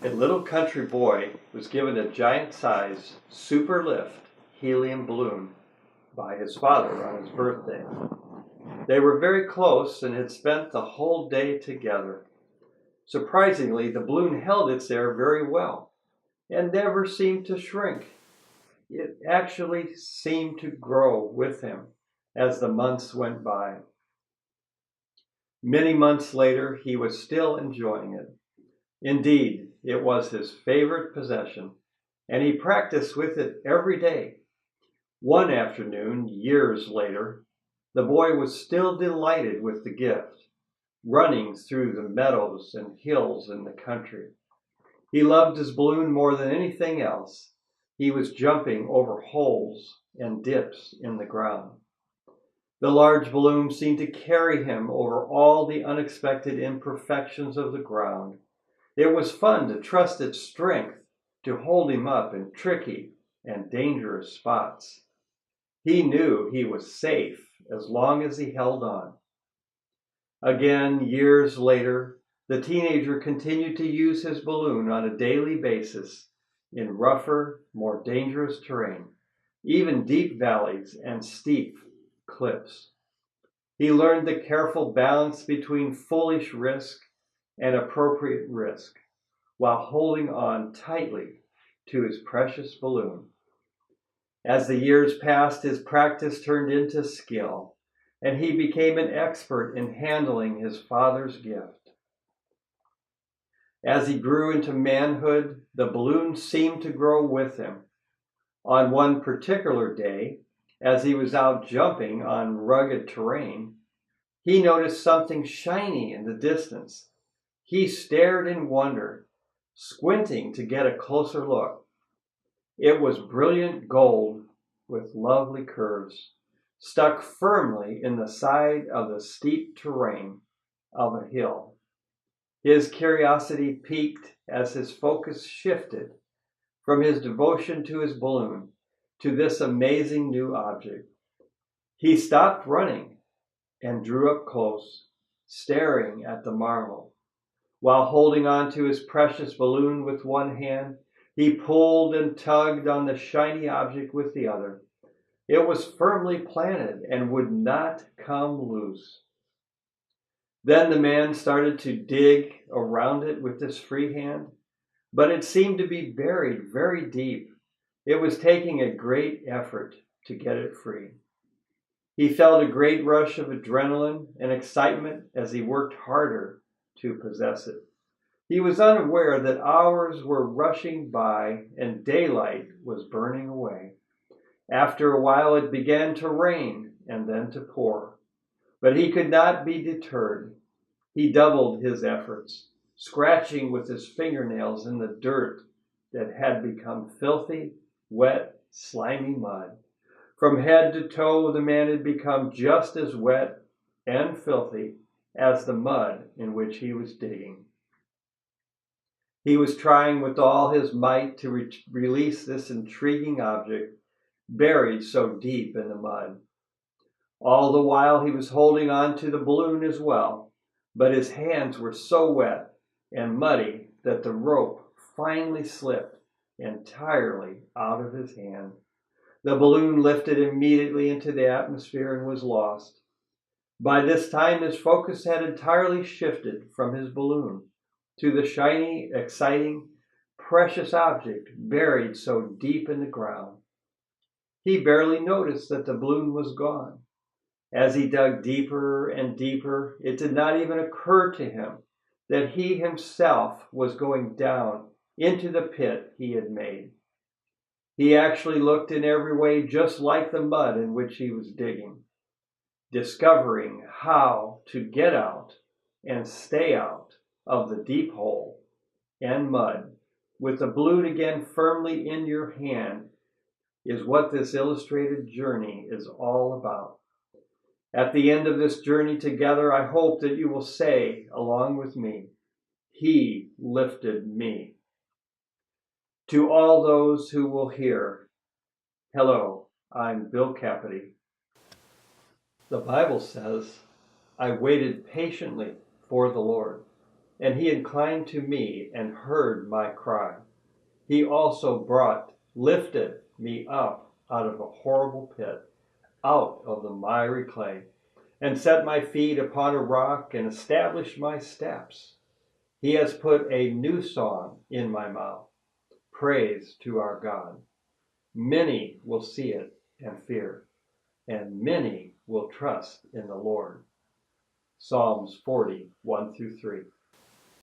A little country boy was given a giant-sized super lift helium balloon by his father on his birthday. They were very close and had spent the whole day together. Surprisingly, the balloon held its air very well and never seemed to shrink. It actually seemed to grow with him as the months went by. Many months later, he was still enjoying it. Indeed, it was his favorite possession, and he practiced with it every day. One afternoon, years later, the boy was still delighted with the gift, running through the meadows and hills in the country. He loved his balloon more than anything else. He was jumping over holes and dips in the ground. The large balloon seemed to carry him over all the unexpected imperfections of the ground. It was fun to trust its strength to hold him up in tricky and dangerous spots. He knew he was safe as long as he held on. Again, years later, the teenager continued to use his balloon on a daily basis in rougher, more dangerous terrain, even deep valleys and steep cliffs. He learned the careful balance between foolish risk and appropriate risk, while holding on tightly to his precious balloon. As the years passed, his practice turned into skill, and he became an expert in handling his father's gift. As he grew into manhood, the balloon seemed to grow with him. On one particular day, as he was out jumping on rugged terrain, he noticed something shiny in the distance. He stared in wonder, squinting to get a closer look. It was brilliant gold with lovely curves, stuck firmly in the side of the steep terrain of a hill. His curiosity piqued as his focus shifted from his devotion to his balloon to this amazing new object. He stopped running and drew up close, staring at the marvel. While holding on to his precious balloon with one hand, he pulled and tugged on the shiny object with the other. It was firmly planted and would not come loose. Then the man started to dig around it with his free hand, but it seemed to be buried very deep. It was taking a great effort to get it free. He felt a great rush of adrenaline and excitement as he worked harder to possess it. He was unaware that hours were rushing by and daylight was burning away. After a while it began to rain and then to pour, but he could not be deterred. He doubled his efforts, scratching with his fingernails in the dirt that had become filthy, wet, slimy mud. From head to toe, the man had become just as wet and filthy as the mud in which he was digging. He was trying with all his might to release this intriguing object buried so deep in the mud. All the while he was holding on to the balloon as well, but his hands were so wet and muddy that the rope finally slipped entirely out of his hand. The balloon lifted immediately into the atmosphere and was lost. By this time, his focus had entirely shifted from his balloon to the shiny, exciting, precious object buried so deep in the ground. He barely noticed that the balloon was gone. As he dug deeper and deeper, it did not even occur to him that he himself was going down into the pit he had made. He actually looked in every way just like the mud in which he was digging, discovering how to get out and stay out of the deep hole and mud with the balloon again firmly in your hand is what this illustrated journey is all about. At the end of this journey together, I hope that you will say along with me, "He lifted me." To all those who will hear, hello, I'm Bill Kapity. The Bible says, I waited patiently for the Lord. and he inclined to me and heard my cry. He also lifted me up out of a horrible pit, out of the miry clay, and set my feet upon a rock and established my steps. He has put a new song in my mouth, praise to our God. Many will see it and fear, and many will trust in the Lord. Psalms 40, 1 through 3.